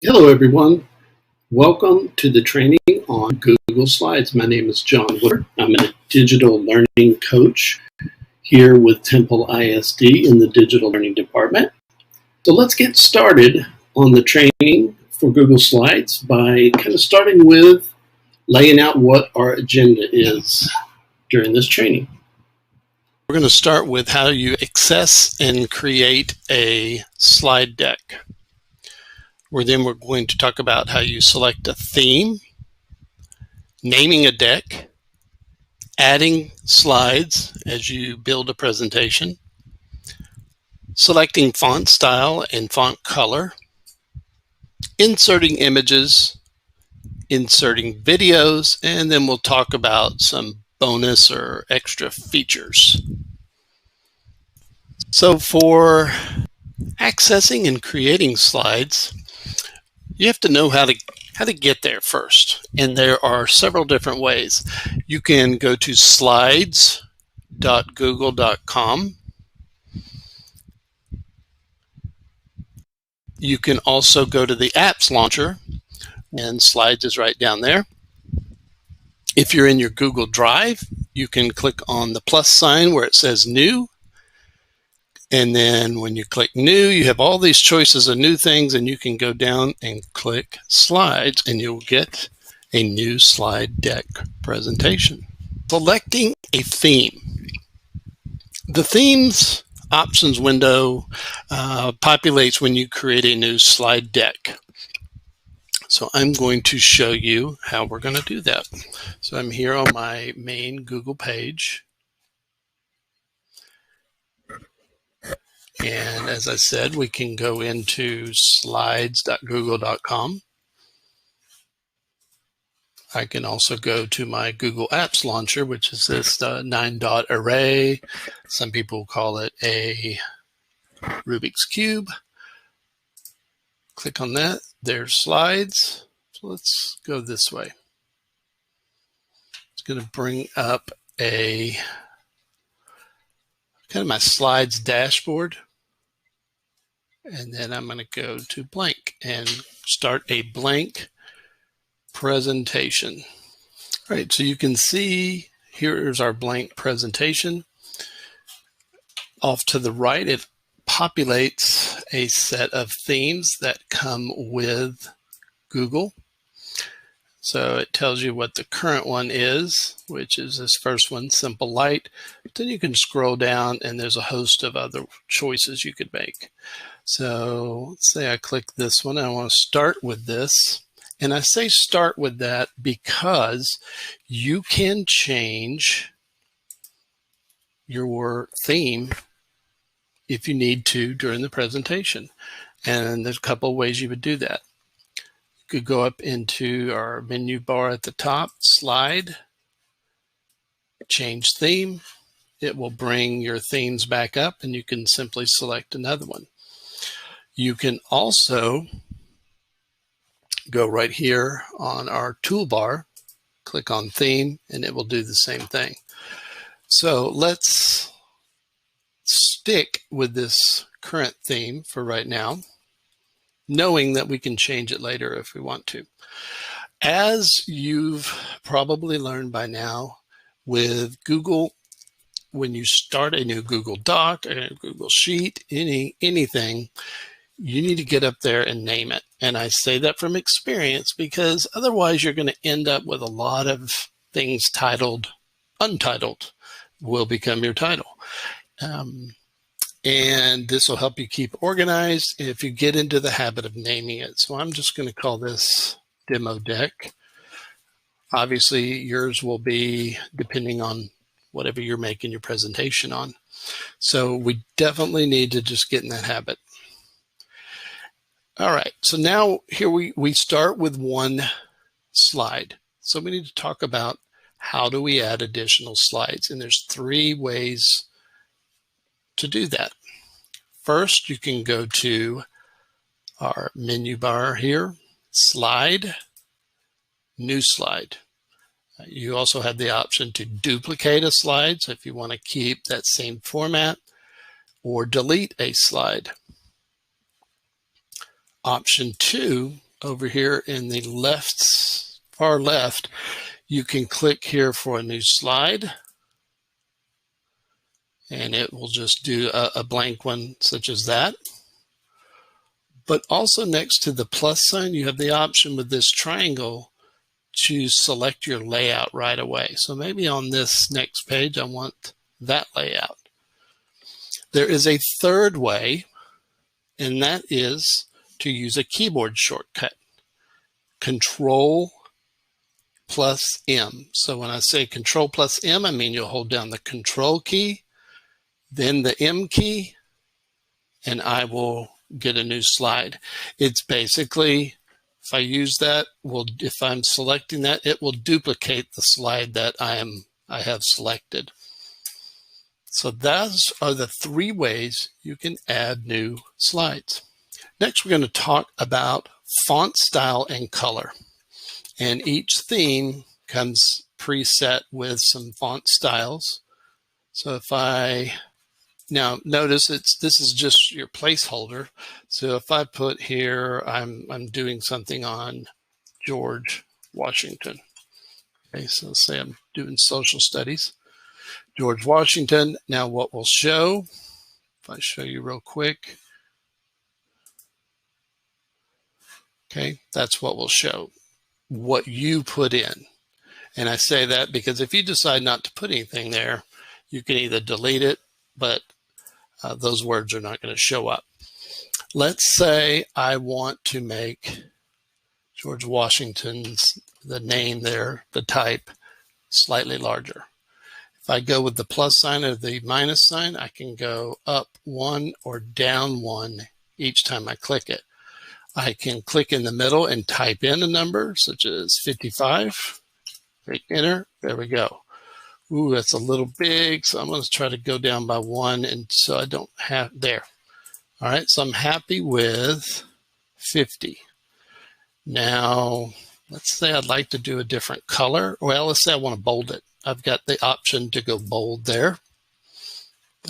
Hello, everyone. Welcome to the training on Google Slides. My name is John Woodward. I'm a digital learning coach here with Temple ISD in the digital learning department. So let's get started on the training for Google Slides by kind of starting with laying out what our agenda is during this training. We're going to start with how you access and create a slide deck. Then we're going to talk about how you select a theme, naming a deck, adding slides as you build a presentation, selecting font style and font color, inserting images, inserting videos, and then we'll talk about some bonus or extra features. So for accessing and creating slides, you have to know how to get there first. And there are several different ways. You can go to slides.google.com. You can also go to the apps launcher, and Slides is right down there. If you're in your Google Drive, you can click on the plus sign where it says new. And then when you click new, you have all these choices of new things, and you can go down and click Slides, and you'll get a new slide deck presentation. Selecting a theme. The themes options window populates when you create a new slide deck. So I'm going to show you how we're going to do that. So I'm here on my main Google page. And as I said, we can go into slides.google.com. I can also go to my Google Apps launcher, which is this 9-dot array. Some people call it a Rubik's Cube. Click on that. There's Slides. So let's go this way. It's going to bring up a kind of my Slides dashboard. And then I'm going to go to blank and start a blank presentation. All right, so you can see here's our blank presentation. Off to the right, it populates a set of themes that come with Google. So it tells you what the current one is, which is this first one, Simple Light. Then you can scroll down and there's a host of other choices you could make. So let's say I click this one. I want to start with this. And I say start with that because you can change your theme if you need to during the presentation. And there's a couple of ways you would do that. You could go up into our menu bar at the top, slide, change theme. It will bring your themes back up and you can simply select another one. You can also go right here on our toolbar, click on theme, and it will do the same thing. So let's stick with this current theme for right now, knowing that we can change it later if we want to. As you've probably learned by now, with Google, when you start a new Google Doc, a Google Sheet, anything, you need to get up there and name it. And I say that from experience because otherwise you're going to end up with a lot of things titled, untitled will become your title. And this will help you keep organized if you get into the habit of naming it. So I'm just going to call this demo deck. Obviously yours will be depending on whatever you're making your presentation on. So we definitely need to just get in that habit. All right, so now here we start with one slide. So we need to talk about how do we add additional slides, and there's 3 ways to do that. First, you can go to our menu bar here, slide, new slide. You also have the option to duplicate a slide, so if you want to keep that same format, or delete a slide. Option 2 over here in the far left, you can click here for a new slide, and it will just do a blank one such as that. But also next to the plus sign, you have the option with this triangle to select your layout right away. So maybe on this next page, I want that layout. There is a third way, and that is to use a keyboard shortcut, Control plus M. So when I say Control plus M, I mean you'll hold down the Control key, then the M key, and I will get a new slide. It's basically, if I use that, if I'm selecting that, it will duplicate the slide that I have selected. So those are the 3 ways you can add new slides. Next, we're going to talk about font style and color. And each theme comes preset with some font styles. So if now notice this is just your placeholder. So if I put here, I'm doing something on George Washington. Okay, so say I'm doing social studies. George Washington. Now what will show, if I show you real quick, okay, that's what will show, what you put in. And I say that because if you decide not to put anything there, you can either delete it, but those words are not going to show up. Let's say I want to make George Washington's, the name there, the type, slightly larger. If I go with the plus sign or the minus sign, I can go up 1 or down 1 each time I click it. I can click in the middle and type in a number such as 55, click enter, there we go. Ooh, that's a little big, so I'm going to try to go down by 1, and so I don't have, there. All right, so I'm happy with 50. Now, let's say I'd like to do a different color. Well, let's say I want to bold it. I've got the option to go bold there.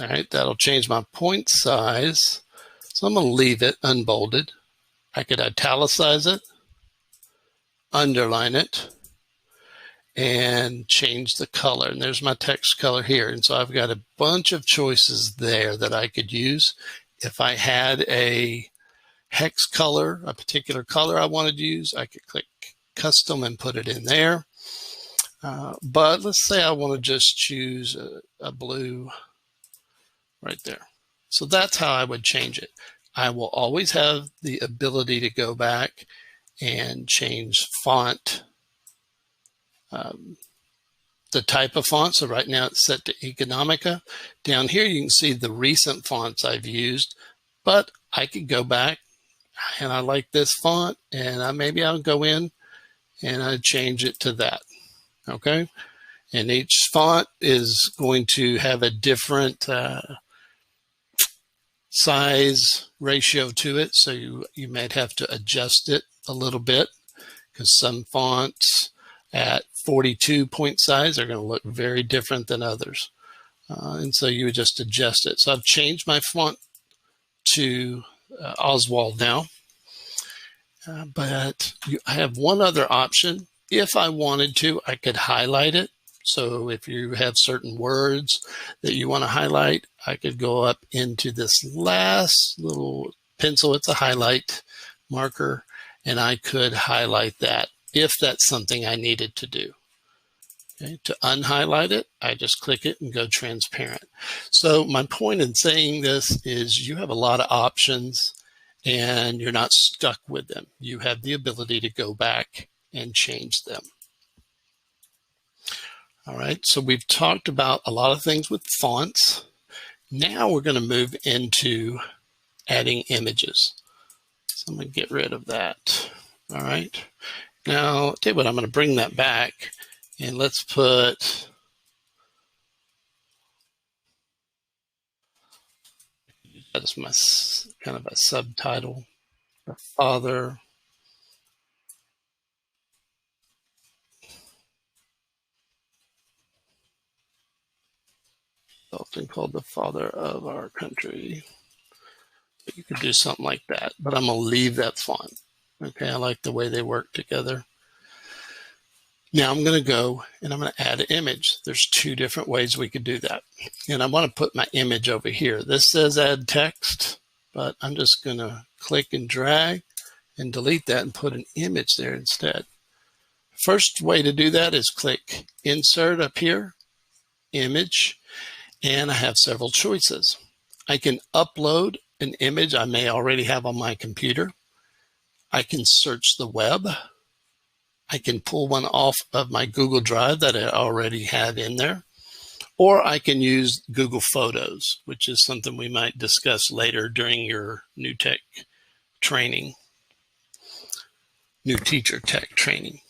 All right, that'll change my point size. So I'm going to leave it unbolded. I could italicize it, underline it, and change the color. And there's my text color here. And so I've got a bunch of choices there that I could use. If I had a hex color, a particular color I wanted to use, I could click custom and put it in there. But let's say I want to just choose a blue right there. So that's how I would change it. I will always have the ability to go back and change font, the type of font. So right now it's set to Economica. Down here you can see the recent fonts I've used, but I could go back and I like this font, and maybe I'll go in and I change it to that. Okay, and each font is going to have a different size ratio to it, so you might have to adjust it a little bit, because some fonts at 42 point size are going to look very different than others, and so you would just adjust it. So I've changed my font to Oswald now, but I have one other option. If I wanted to, I could highlight it. So if you have certain words that you want to highlight, I could go up into this last little pencil. It's a highlight marker, and I could highlight that if that's something I needed to do. Okay. To unhighlight it, I just click it and go transparent. So my point in saying this is you have a lot of options and you're not stuck with them. You have the ability to go back and change them. All right, so we've talked about a lot of things with fonts. Now we're going to move into adding images. So I'm going to get rid of that. All right, now I'll tell you what, I'm going to bring that back, and let's put that's my kind of a subtitle, the father often called the father of our country. You could do something like that, but I'm going to leave that font. Okay, I like the way they work together. Now I'm going to go and I'm going to add an image. There's two different ways we could do that. And I want to put my image over here. This says add text, but I'm just going to click and drag and delete that and put an image there instead. First way to do that is click Insert up here, Image, and I have several choices. I can upload an image I may already have on my computer. I can search the web. I can pull one off of my Google Drive that I already have in there, or I can use Google Photos, which is something we might discuss later during your new tech training, new teacher tech training,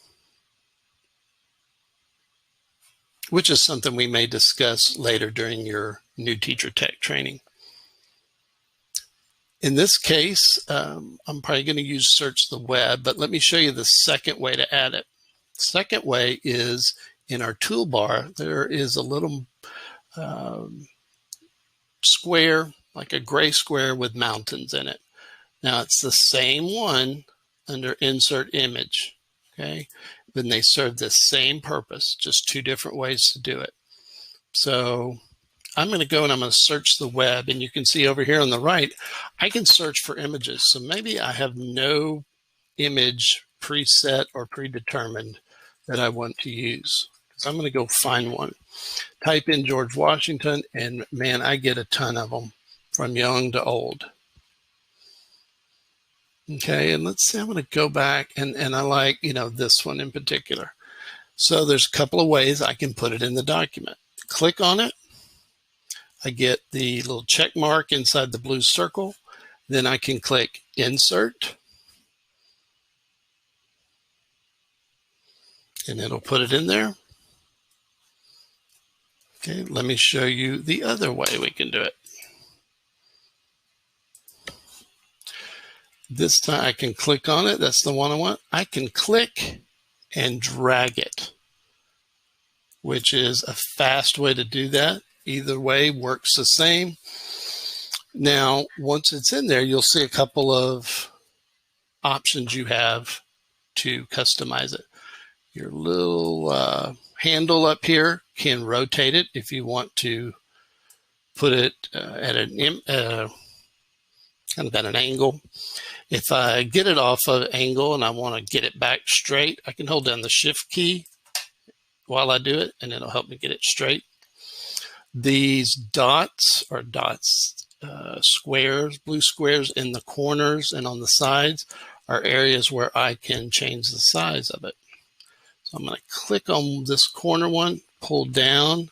which is something we may discuss later during your new teacher tech training. In this case, I'm probably going to use search the web, but let me show you the second way to add it. Second way is in our toolbar, there is a little square, like a gray square with mountains in it. Now it's the same one under Insert Image, okay? Then they serve the same purpose, just two different ways to do it. So I'm going to go and I'm going to search the web, and you can see over here on the right, I can search for images. So maybe I have no image preset or predetermined that I want to use. So I'm going to go find one. Type in George Washington, and man, I get a ton of them from young to old. Okay, and let's see, I'm going to go back and I like, this one in particular. So there's a couple of ways I can put it in the document. Click on it. I get the little check mark inside the blue circle. Then I can click Insert. And it'll put it in there. Okay, let me show you the other way we can do it. This time I can click on it. That's the one I want. I can click and drag it, which is a fast way to do that. Either way works the same. Now, once it's in there, you'll see a couple of options you have to customize it. Your little handle up here can rotate it if you want to put it at an kind of at an angle. If I get it off of angle and I want to get it back straight, I can hold down the Shift key while I do it, and it'll help me get it straight. These dots are squares, blue squares in the corners and on the sides are areas where I can change the size of it. So I'm going to click on this corner one, pull down,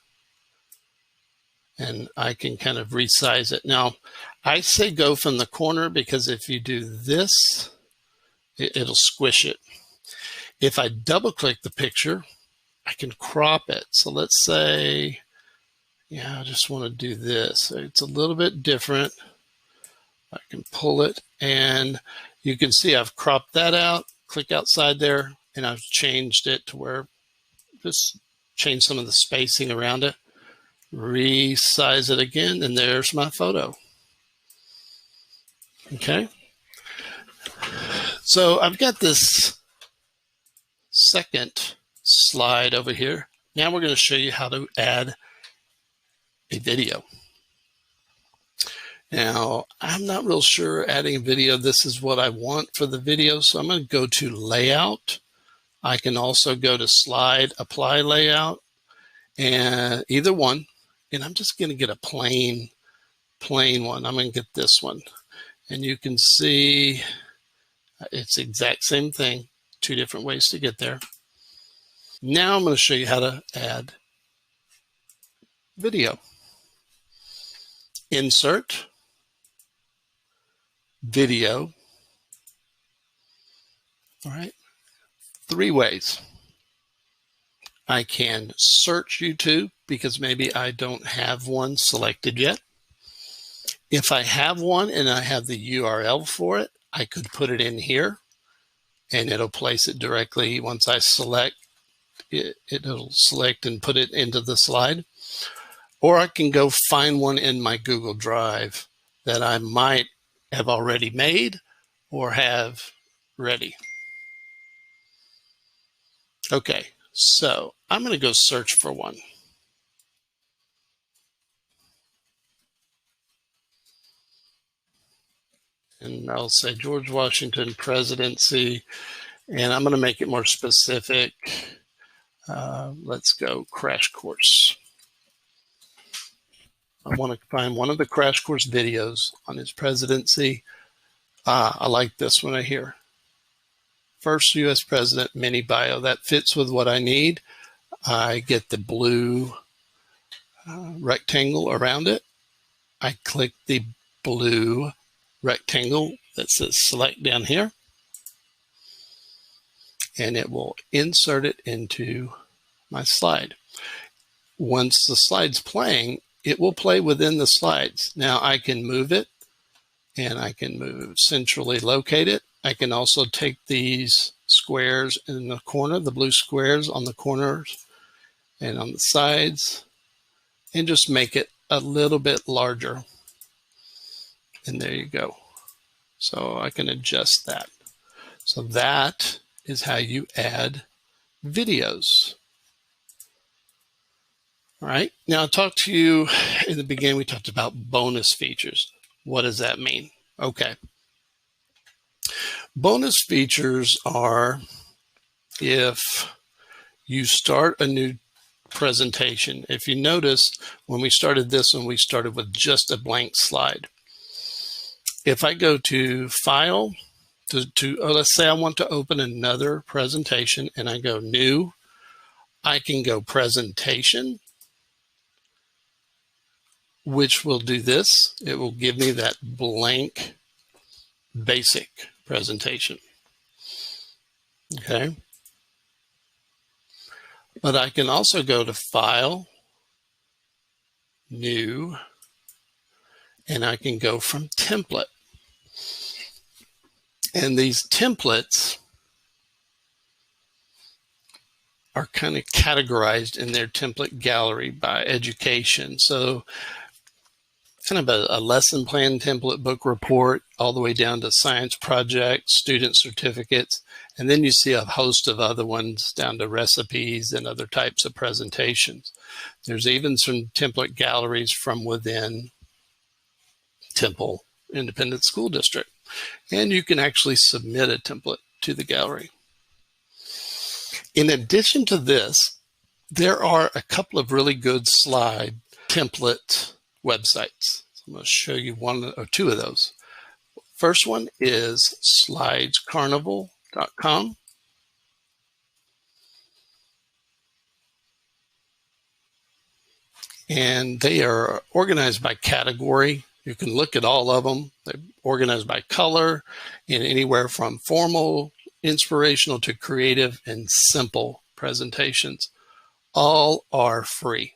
and I can kind of resize it. Now, I say go from the corner because if you do this, it'll squish it. If I double click the picture, I can crop it. So let's say, I just want to do this. It's a little bit different. I can pull it, and you can see I've cropped that out, click outside there, and I've changed it to where, just change some of the spacing around it, resize it again, and there's my photo. Okay. So I've got this second slide over here. Now we're going to show you how to add a video. Now, I'm not real sure adding a video, this is what I want for the video. So I'm going to go to Layout. I can also go to Slide, Apply Layout, and either one. And I'm just going to get a plain one. I'm going to get this one. And you can see it's the exact same thing, two different ways to get there. Now I'm going to show you how to add video. Insert, video. All right, three ways. I can search YouTube because maybe I don't have one selected yet. If I have one and I have the URL for it, I could put it in here and it'll place it directly. Once I select it, it'll select and put it into the slide. Or I can go find one in my Google Drive that I might have already made or have ready. Okay, so I'm going to go search for one. And I'll say George Washington presidency, and I'm going to make it more specific. Let's go crash course. I want to find one of the crash course videos on his presidency. I like this one right here. First U.S. president mini bio. That fits with what I need. I get the blue rectangle around it. I click the blue rectangle that says select down here, and it will insert it into my slide. Once the slide's playing, it will play within the slides. Now I can move it, and I can centrally locate it. I can also take these squares in the corner, the blue squares on the corners and on the sides, and just make it a little bit larger. And there you go. So I can adjust that. So that is how you add videos. All right. Now I talked to you in the beginning, we talked about bonus features. What does that mean? Okay. Bonus features are if you start a new presentation. If you notice, when we started this one, we started with just a blank slide. If I go to File, let's say I want to open another presentation, and I go New, I can go Presentation, which will do this. It will give me that blank basic presentation. Okay. But I can also go to File, New, and I can go from Template. And these templates are kind of categorized in their template gallery by education. So kind of a lesson plan template, book report, all the way down to science projects, student certificates. And then you see a host of other ones down to recipes and other types of presentations. There's even some template galleries from within Temple Independent School District. And you can actually submit a template to the gallery. In addition to this, there are a couple of really good slide template websites. So I'm going to show you one or two of those. First one is slidescarnival.com. And they are organized by category. You can look at all of them. They're organized by color, and anywhere from formal, inspirational to creative and simple presentations. All are free.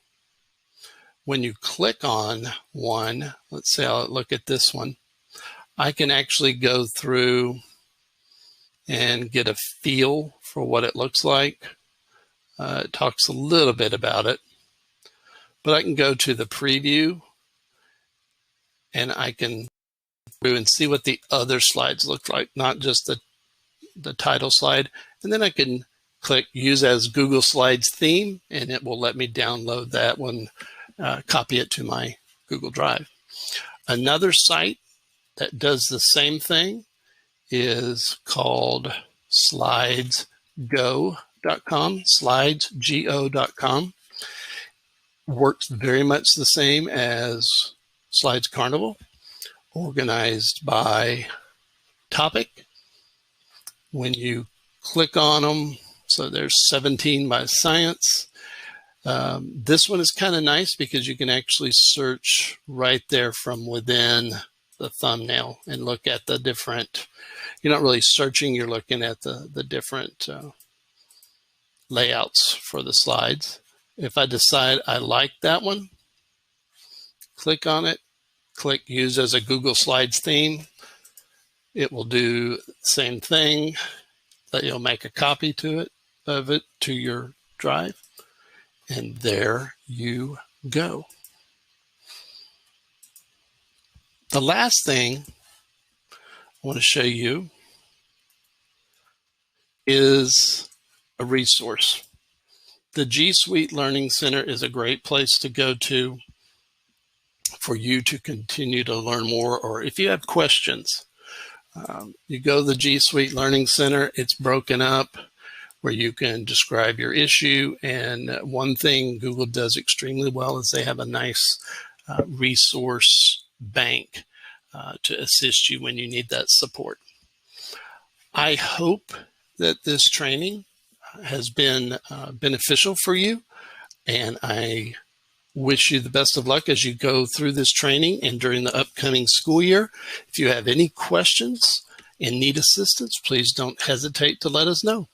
When you click on one, let's say I'll look at this one, I can actually go through and get a feel for what it looks like. It talks a little bit about it, but I can go to the preview and I can go and see what the other slides look like, not just the title slide. And then I can click Use as Google Slides theme, and it will let me download that one, copy it to my Google Drive. Another site that does the same thing is called slidesgo.com, slidesgo.com. Works very much the same as Slides Carnival, organized by topic. When you click on them, so there's 17 by science. This one is kind of nice because you can actually search right there from within the thumbnail and look at the different, you're not really searching, you're looking at the different layouts for the slides. If I decide I like that one, click on it, click Use as a Google Slides theme. It will do the same thing, that you'll make a copy of it to your drive, and there you go. The last thing I want to show you is a resource. The G Suite Learning Center is a great place to go to for you to continue to learn more, or if you have questions. You go to the G Suite Learning Center, it's broken up where you can describe your issue. And one thing Google does extremely well is they have a nice resource bank to assist you when you need that support. I hope that this training has been beneficial for you, and I wish you the best of luck as you go through this training and during the upcoming school year. If you have any questions and need assistance, please don't hesitate to let us know.